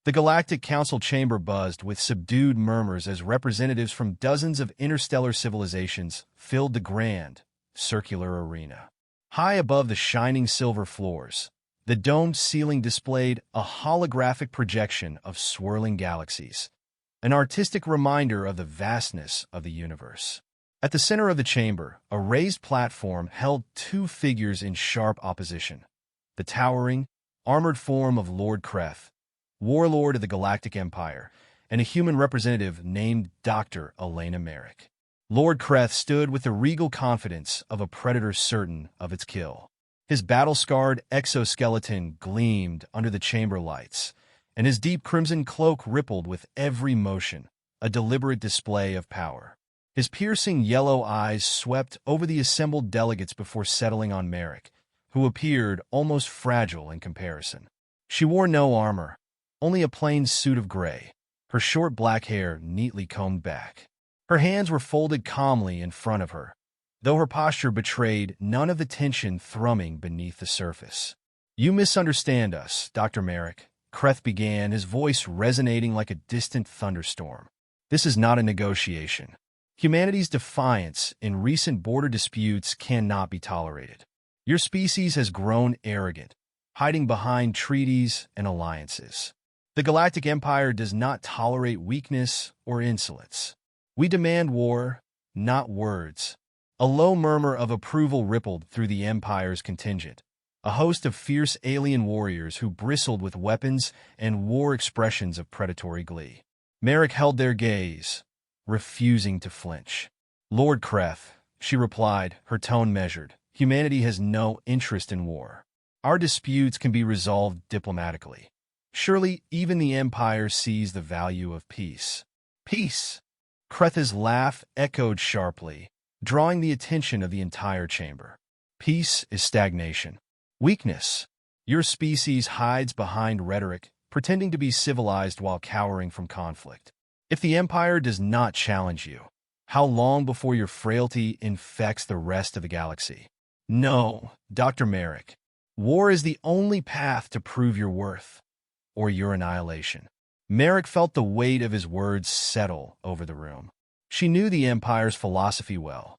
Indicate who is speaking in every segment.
Speaker 1: The Galactic Council chamber buzzed with subdued murmurs as representatives from dozens of interstellar civilizations filled the grand, circular arena. High above the shining silver floors, the domed ceiling displayed a holographic projection of swirling galaxies, an artistic reminder of the vastness of the universe. At the center of the chamber, a raised platform held two figures in sharp opposition: the towering, armored form of Lord Kreth, Warlord of the Galactic Empire, and a human representative named Dr. Elena Marik. Lord Kreth stood with the regal confidence of a predator certain of its kill. His battle-scarred exoskeleton gleamed under the chamber lights, and his deep crimson cloak rippled with every motion, a deliberate display of power. His piercing yellow eyes swept over the assembled delegates before settling on Marik, who appeared almost fragile in comparison. She wore no armor, only a plain suit of gray, her short black hair neatly combed back. Her hands were folded calmly in front of her, though her posture betrayed none of the tension thrumming beneath the surface. "You misunderstand us, Dr. Marik," Kreth began, his voice resonating like a distant thunderstorm. "This is not a negotiation. Humanity's defiance in recent border disputes cannot be tolerated. Your species has grown arrogant, hiding behind treaties and alliances. The Galactic Empire does not tolerate weakness or insolence. We demand war, not words." A low murmur of approval rippled through the Empire's contingent, a host of fierce alien warriors who bristled with weapons and wore expressions of predatory glee. Marik held their gaze, refusing to flinch. "Lord Kreth," she replied, her tone measured, "humanity has no interest in war. Our disputes can be resolved diplomatically. Surely even the Empire sees the value of peace." "Peace!" Kreth's laugh echoed sharply, drawing the attention of the entire chamber. "Peace is stagnation. Weakness. Your species hides behind rhetoric, pretending to be civilized while cowering from conflict. If the Empire does not challenge you, how long before your frailty infects the rest of the galaxy?" "No, Dr. Marik. War is the only path to prove your worth, or your annihilation." Marik felt the weight of his words settle over the room. She knew the Empire's philosophy well.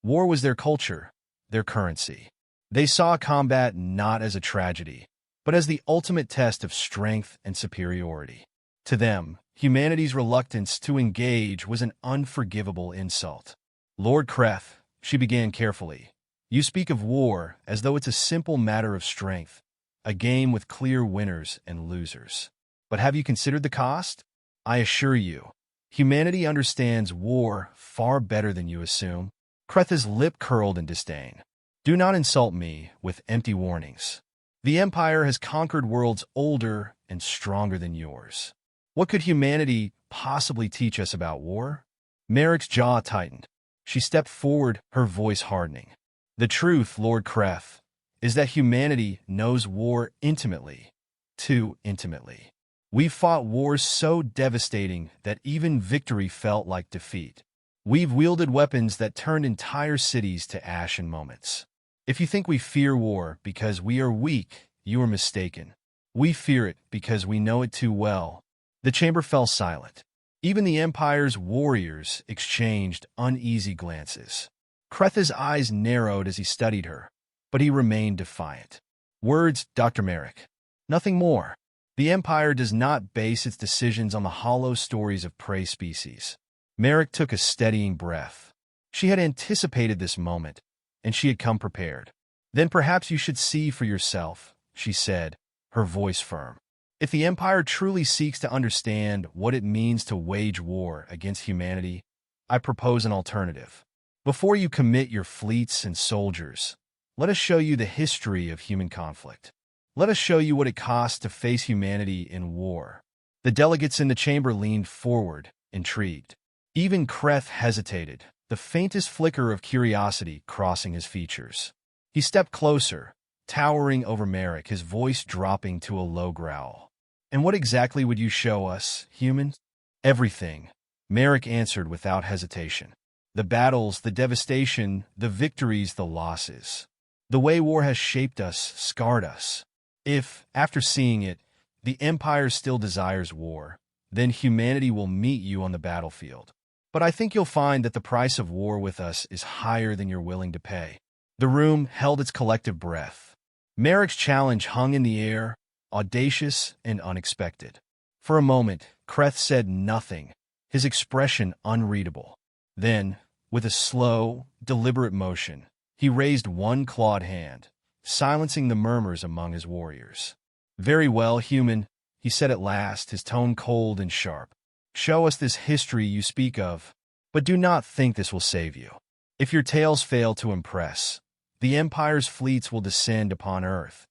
Speaker 1: War was their culture, their currency. They saw combat not as a tragedy, but as the ultimate test of strength and superiority. To them, humanity's reluctance to engage was an unforgivable insult. "Lord Kreth," she began carefully, "you speak of war as though it's a simple matter of strength, a game with clear winners and losers. But have you considered the cost? I assure you, humanity understands war far better than you assume." Kreth's lip curled in disdain. "Do not insult me with empty warnings. The Empire has conquered worlds older and stronger than yours. What could humanity possibly teach us about war?" Marik's jaw tightened. She stepped forward, her voice hardening. "The truth, Lord Kreth, is that humanity knows war intimately, too intimately. We've fought wars so devastating that even victory felt like defeat. We've wielded weapons that turned entire cities to ash in moments. If you think we fear war because we are weak, you are mistaken. We fear it because we know it too well." The chamber fell silent. Even the Empire's warriors exchanged uneasy glances. Kreth's eyes narrowed as he studied her, but he remained defiant. "Words, Dr. Marik. Nothing more. The Empire does not base its decisions on the hollow stories of prey species." Marik took a steadying breath. She had anticipated this moment, and she had come prepared. "Then perhaps you should see for yourself," she said, her voice firm. "If the Empire truly seeks to understand what it means to wage war against humanity, I propose an alternative. Before you commit your fleets and soldiers, let us show you the history of human conflict. Let us show you what it costs to face humanity in war." The delegates in the chamber leaned forward, intrigued. Even Kreth hesitated, the faintest flicker of curiosity crossing his features. He stepped closer, towering over Marik, his voice dropping to a low growl. "And what exactly would you show us, humans?" "Everything," Marik answered without hesitation. "The battles, the devastation, the victories, the losses. The way war has shaped us, scarred us. If, after seeing it, The Empire still desires war. Then humanity will meet you on the battlefield. But I think you'll find that the price of war with us is higher than you're willing to pay. The room held its collective breath. Marik's challenge hung in the air, audacious and unexpected. For a moment, Kreth said nothing, his expression unreadable. Then, with a slow, deliberate motion, he raised one clawed hand, silencing the murmurs among his warriors. "Very well, human," he said at last, his tone cold and sharp. "Show us this history you speak of, but do not think this will save you. If your tales fail to impress, the Empire's fleets will descend upon Earth,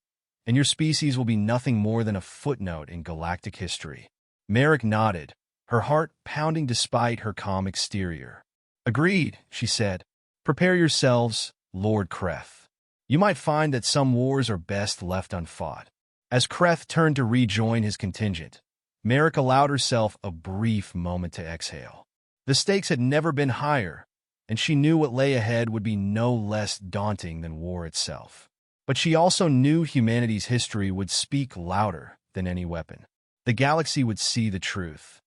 Speaker 1: and your species will be nothing more than a footnote in galactic history." Marik nodded, her heart pounding despite her calm exterior. "Agreed," she said. "Prepare yourselves, Lord Kreth. You might find that some wars are best left unfought." As Kreth turned to rejoin his contingent, Marik allowed herself a brief moment to exhale. The stakes had never been higher, and she knew what lay ahead would be no less daunting than war itself. But she also knew humanity's history would speak louder than any weapon. The galaxy would see the truth.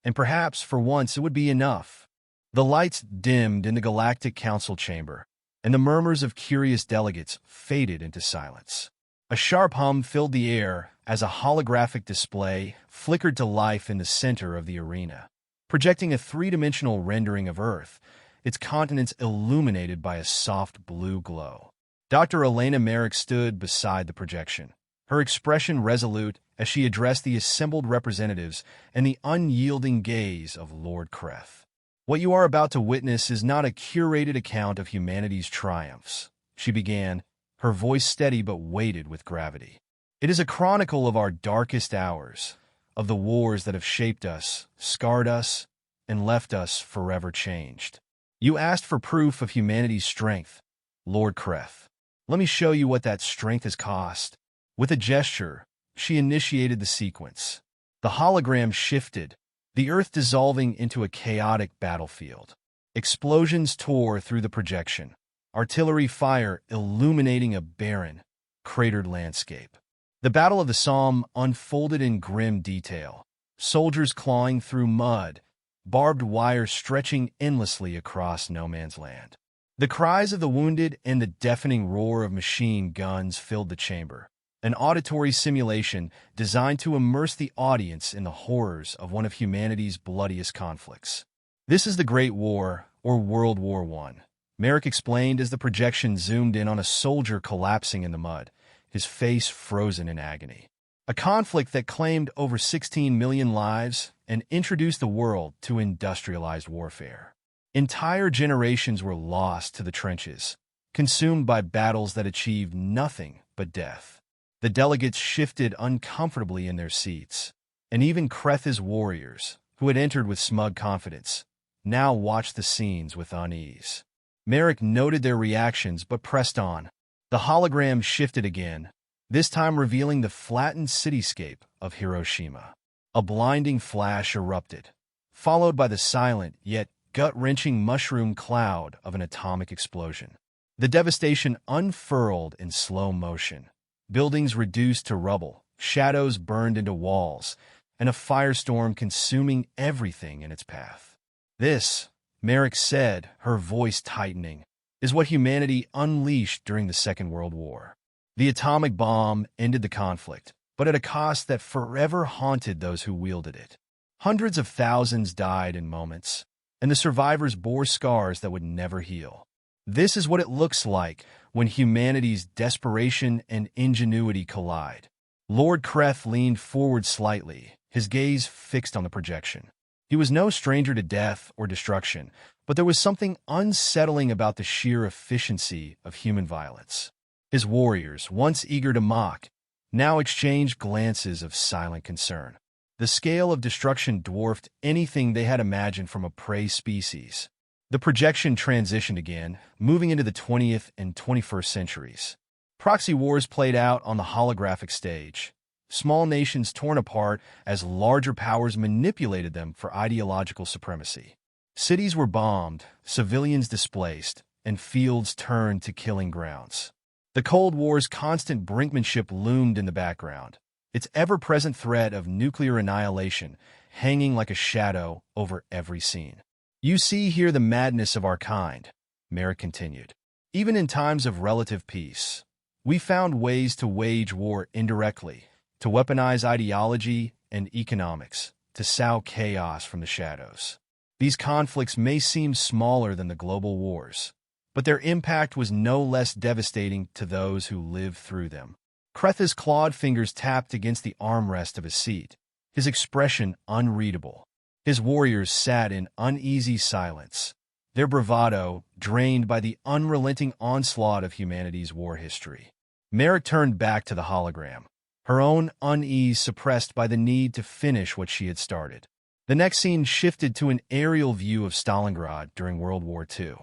Speaker 1: And perhaps, for once, it would be enough. The lights dimmed in the Galactic Council chamber, and the murmurs of curious delegates faded into silence. A sharp hum filled the air as a holographic display flickered to life in the center of the arena, projecting a three-dimensional rendering of Earth, its continents illuminated by a soft blue glow. Dr. Elena Marik stood beside the projection, her expression resolute as she addressed the assembled representatives and the unyielding gaze of Lord Kreth. "What you are about to witness is not a curated account of humanity's triumphs," she began, her voice steady but weighted with gravity. "It is a chronicle of our darkest hours, of the wars that have shaped us, scarred us, and left us forever changed. You asked for proof of humanity's strength, Lord Kreth. Let me show you what that strength has cost." With a gesture, she initiated the sequence. The hologram shifted, the Earth dissolving into a chaotic battlefield. Explosions tore through the projection, artillery fire illuminating a barren, cratered landscape. The Battle of the Somme unfolded in grim detail, soldiers clawing through mud, barbed wire stretching endlessly across no man's land. The cries of the wounded and the deafening roar of machine guns filled the chamber, an auditory simulation designed to immerse the audience in the horrors of one of humanity's bloodiest conflicts. "This is the Great War, or World War I," Marik explained as the projection zoomed in on a soldier collapsing in the mud, his face frozen in agony. "A conflict that claimed over 16 million lives and introduced the world to industrialized warfare. Entire generations were lost to the trenches, consumed by battles that achieved nothing but death." The delegates shifted uncomfortably in their seats, and even Kreth's warriors, who had entered with smug confidence, now watched the scenes with unease. Marik noted their reactions but pressed on. The hologram shifted again, this time revealing the flattened cityscape of Hiroshima. A blinding flash erupted, followed by the silent yet gut-wrenching mushroom cloud of an atomic explosion. The devastation unfurled in slow motion. Buildings reduced to rubble, shadows burned into walls, and a firestorm consuming everything in its path. "This," Marik said, her voice tightening, "is what humanity unleashed during the Second World War. The atomic bomb ended the conflict, but at a cost that forever haunted those who wielded it. Hundreds of thousands died in moments, and the survivors bore scars that would never heal. This is what it looks like when humanity's desperation and ingenuity collide." Lord Kreth leaned forward slightly, his gaze fixed on the projection. He was no stranger to death or destruction, but there was something unsettling about the sheer efficiency of human violence. His warriors, once eager to mock, now exchanged glances of silent concern. The scale of destruction dwarfed anything they had imagined from a prey species. The projection transitioned again, moving into the 20th and 21st centuries. Proxy wars played out on the holographic stage, small nations torn apart as larger powers manipulated them for ideological supremacy. Cities were bombed, civilians displaced, and fields turned to killing grounds. The Cold War's constant brinkmanship loomed in the background, its ever-present threat of nuclear annihilation hanging like a shadow over every scene. You see here the madness of our kind, Marik continued. Even in times of relative peace, we found ways to wage war indirectly, to weaponize ideology and economics, to sow chaos from the shadows. These conflicts may seem smaller than the global wars, but their impact was no less devastating to those who lived through them. Kreth's clawed fingers tapped against the armrest of his seat, his expression unreadable. His warriors sat in uneasy silence, their bravado drained by the unrelenting onslaught of humanity's war history. Marik turned back to the hologram, her own unease suppressed by the need to finish what she had started. The next scene shifted to an aerial view of Stalingrad during World War II.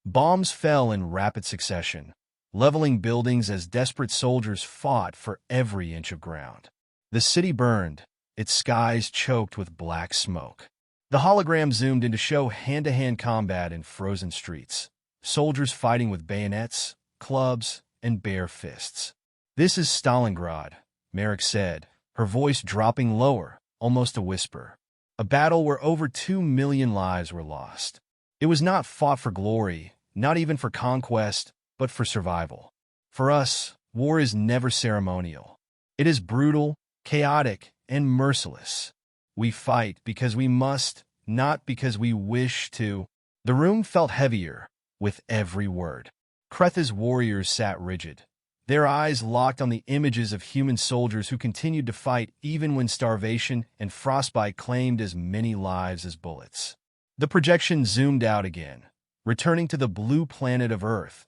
Speaker 1: Bombs fell in rapid succession, leveling buildings as desperate soldiers fought for every inch of ground. The city burned, its skies choked with black smoke. The hologram zoomed in to show hand-to-hand combat in frozen streets, soldiers fighting with bayonets, clubs, and bare fists. "This is Stalingrad," Marik said, her voice dropping lower, almost a whisper. "A battle where over 2 million lives were lost. It was not fought for glory, not even for conquest, but for survival. For us, war is never ceremonial. It is brutal, chaotic, and merciless. We fight because we must, not because we wish to." The room felt heavier with every word. Kreth's warriors sat rigid, their eyes locked on the images of human soldiers who continued to fight even when starvation and frostbite claimed as many lives as bullets. The projection zoomed out again, returning to the blue planet of Earth,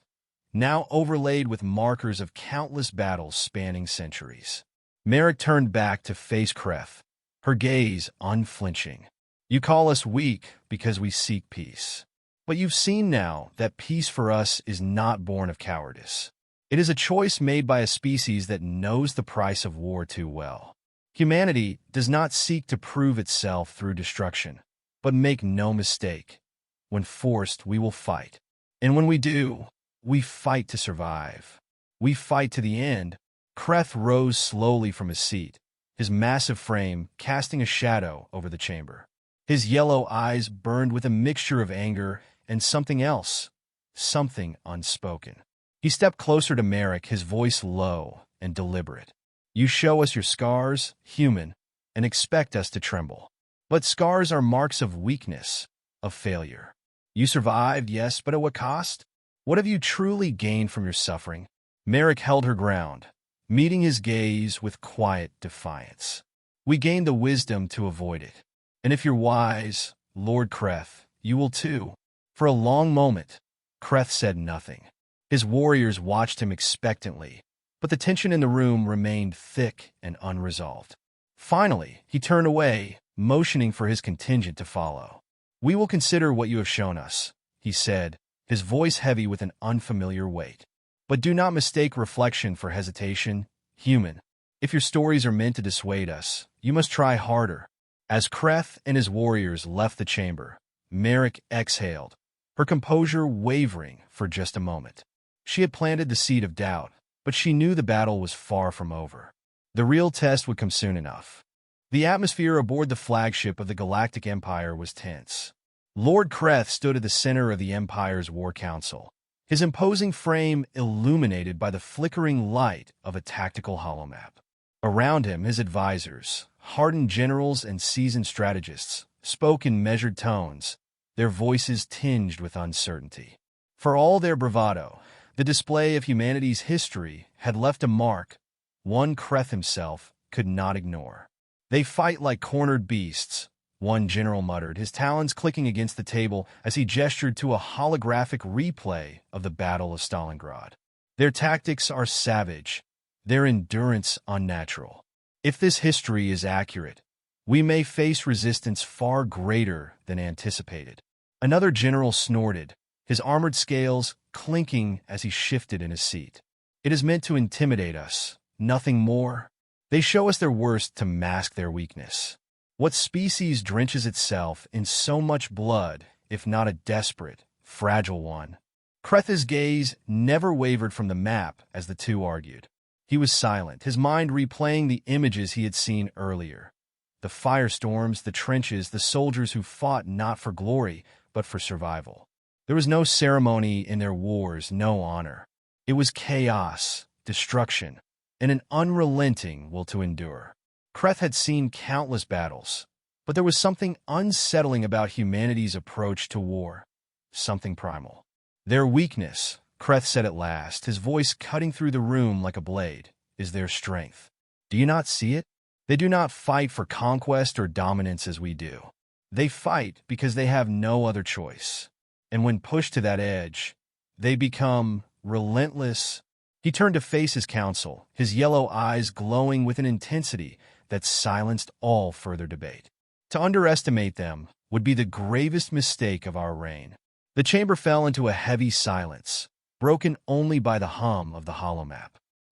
Speaker 1: now overlaid with markers of countless battles spanning centuries. Marik turned back to face Kreth, her gaze unflinching. "You call us weak because we seek peace. But you've seen now that peace for us is not born of cowardice. It is a choice made by a species that knows the price of war too well. Humanity does not seek to prove itself through destruction, but make no mistake, when forced we will fight. And when we do, we fight to survive. We fight to the end." Kreth rose slowly from his seat, his massive frame casting a shadow over the chamber. His yellow eyes burned with a mixture of anger and something else, something unspoken. He stepped closer to Marik, his voice low and deliberate. "You show us your scars, human, and expect us to tremble. But scars are marks of weakness, of failure. You survived, yes, but at what cost? What have you truly gained from your suffering?" Marik held her ground, meeting his gaze with quiet defiance. "We gained the wisdom to avoid it. And if you're wise, Lord Kreth, you will too." For a long moment, Kreth said nothing. His warriors watched him expectantly, but the tension in the room remained thick and unresolved. Finally, he turned away, motioning for his contingent to follow. "We will consider what you have shown us," he said, his voice heavy with an unfamiliar weight. "But do not mistake reflection for hesitation, human. If your stories are meant to dissuade us, you must try harder." As Kreth and his warriors left the chamber, Marik exhaled, her composure wavering for just a moment. She had planted the seed of doubt, but she knew the battle was far from over. The real test would come soon enough. The atmosphere aboard the flagship of the Galactic Empire was tense. Lord Kreth stood at the center of the Empire's War Council, his imposing frame illuminated by the flickering light of a tactical holomap. Around him, his advisors, hardened generals and seasoned strategists, spoke in measured tones, their voices tinged with uncertainty. For all their bravado, the display of humanity's history had left a mark, one Kreth himself could not ignore. "They fight like cornered beasts," one general muttered, his talons clicking against the table as he gestured to a holographic replay of the Battle of Stalingrad. "Their tactics are savage, their endurance unnatural. If this history is accurate, we may face resistance far greater than anticipated." Another general snorted, his armored scales clinking as he shifted in his seat. "It is meant to intimidate us, nothing more. They show us their worst to mask their weakness. What species drenches itself in so much blood, if not a desperate, fragile one?" Kreth's gaze never wavered from the map as the two argued. He was silent, his mind replaying the images he had seen earlier. The firestorms, the trenches, the soldiers who fought not for glory, but for survival. There was no ceremony in their wars, no honor. It was chaos, destruction, and an unrelenting will to endure. Kreth had seen countless battles, but there was something unsettling about humanity's approach to war, something primal. Their weakness, Kreth said at last, his voice cutting through the room like a blade, is their strength. Do you not see it? They do not fight for conquest or dominance as we do. They fight because they have no other choice. And when pushed to that edge, they become relentless. He turned to face his council, his yellow eyes glowing with an intensity that silenced all further debate. To underestimate them would be the gravest mistake of our reign. The chamber fell into a heavy silence, broken only by the hum of the holomap.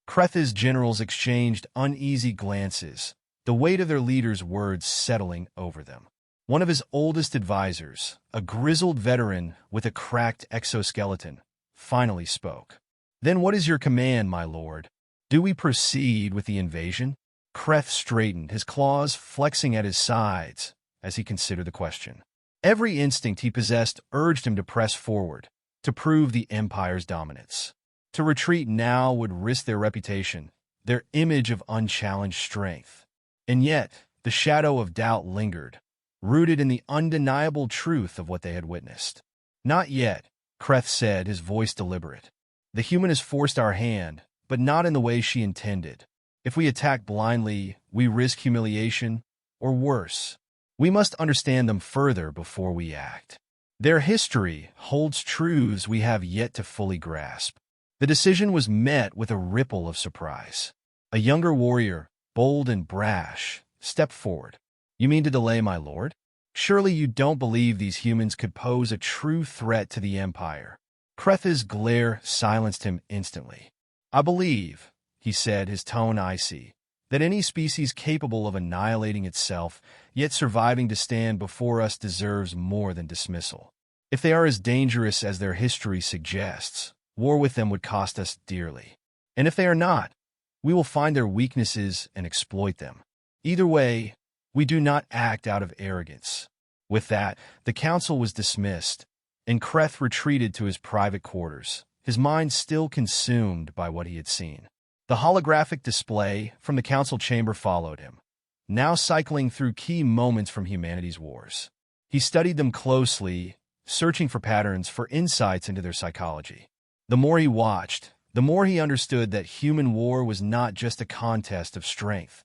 Speaker 1: Kreth's generals exchanged uneasy glances, the weight of their leader's words settling over them. One of his oldest advisors, a grizzled veteran with a cracked exoskeleton, finally spoke. "Then what is your command, my lord? Do we proceed with the invasion?" Kreth straightened, his claws flexing at his sides as he considered the question. Every instinct he possessed urged him to press forward, to prove the Empire's dominance. To retreat now would risk their reputation, their image of unchallenged strength. And yet, the shadow of doubt lingered, rooted in the undeniable truth of what they had witnessed. "Not yet," Kreth said, his voice deliberate. "The human has forced our hand, but not in the way she intended. If we attack blindly, we risk humiliation, or worse. We must understand them further before we act. Their history holds truths we have yet to fully grasp." The decision was met with a ripple of surprise. A younger warrior, bold and brash, stepped forward. "You mean to delay, my lord? Surely you don't believe these humans could pose a true threat to the Empire?" Kreth's glare silenced him instantly. "I believe," he said, his tone icy, "that any species capable of annihilating itself, yet surviving to stand before us, deserves more than dismissal. If they are as dangerous as their history suggests, war with them would cost us dearly. And if they are not, we will find their weaknesses and exploit them. Either way, we do not act out of arrogance." With that, the council was dismissed, and Kreth retreated to his private quarters, his mind still consumed by what he had seen. The holographic display from the council chamber followed him, now cycling through key moments from humanity's wars. He studied them closely, searching for patterns, for insights into their psychology. The more he watched, the more he understood that human war was not just a contest of strength.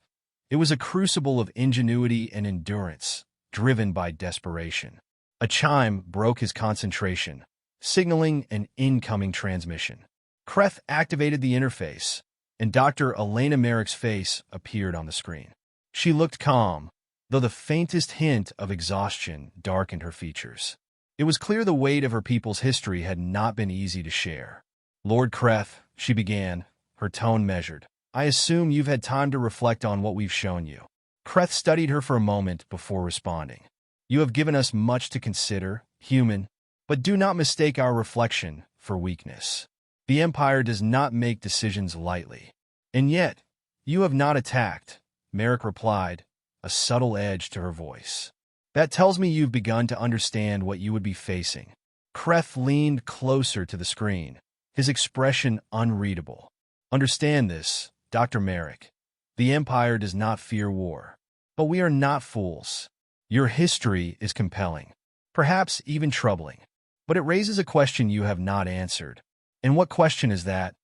Speaker 1: It was a crucible of ingenuity and endurance, driven by desperation. A chime broke his concentration, signaling an incoming transmission. Kreth activated the interface, and Dr. Elena Marik's face appeared on the screen. She looked calm, though the faintest hint of exhaustion darkened her features. It was clear the weight of her people's history had not been easy to share. "Lord Kreth," she began, her tone measured, "I assume you've had time to reflect on what we've shown you." Kreth studied her for a moment before responding. "You have given us much to consider, human, but do not mistake our reflection for weakness. The Empire does not make decisions lightly. And yet, you have not attacked," Marik replied, a subtle edge to her voice. "That tells me you've begun to understand what you would be facing." Kreth leaned closer to the screen, his expression unreadable. "Understand this, Dr. Marik. The Empire does not fear war. But we are not fools. Your history is compelling, perhaps even troubling. But it raises a question you have not answered." "And what question is that?"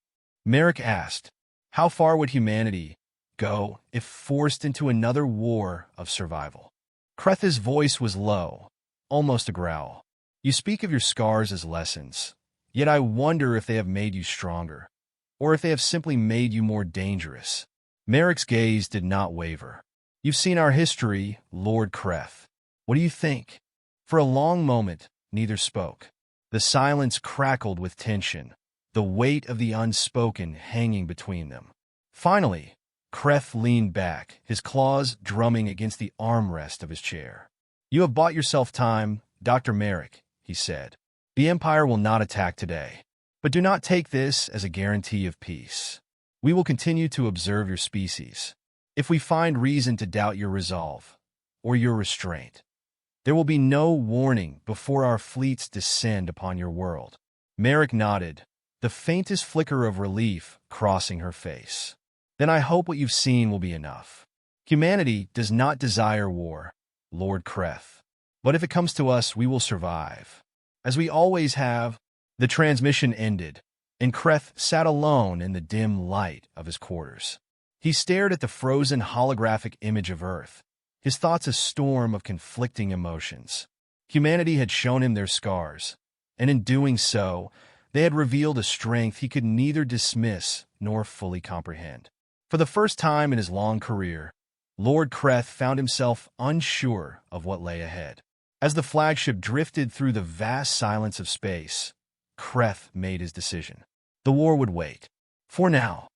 Speaker 1: Marik asked. "How far would humanity go if forced into another war of survival?" Kreth's voice was low, almost a growl. "You speak of your scars as lessons, yet I wonder if they have made you stronger, or if they have simply made you more dangerous." Marik's gaze did not waver. "You've seen our history, Lord Kreth. What do you think?" For a long moment, neither spoke. The silence crackled with tension, the weight of the unspoken hanging between them. Finally, Kreth leaned back, his claws drumming against the armrest of his chair. "You have bought yourself time, Dr. Marik," he said. "The Empire will not attack today. But do not take this as a guarantee of peace. We will continue to observe your species. If we find reason to doubt your resolve or your restraint, there will be no warning before our fleets descend upon your world." Marik nodded, the faintest flicker of relief crossing her face. "Then I hope what you've seen will be enough. Humanity does not desire war, Lord Kreth. But if it comes to us, we will survive. As we always have." The transmission ended, and Kreth sat alone in the dim light of his quarters. He stared at the frozen holographic image of Earth, his thoughts a storm of conflicting emotions. Humanity had shown him their scars, and in doing so, they had revealed a strength he could neither dismiss nor fully comprehend. For the first time in his long career, Lord Kreth found himself unsure of what lay ahead. As the flagship drifted through the vast silence of space, Kreth made his decision. The war would wait. For now.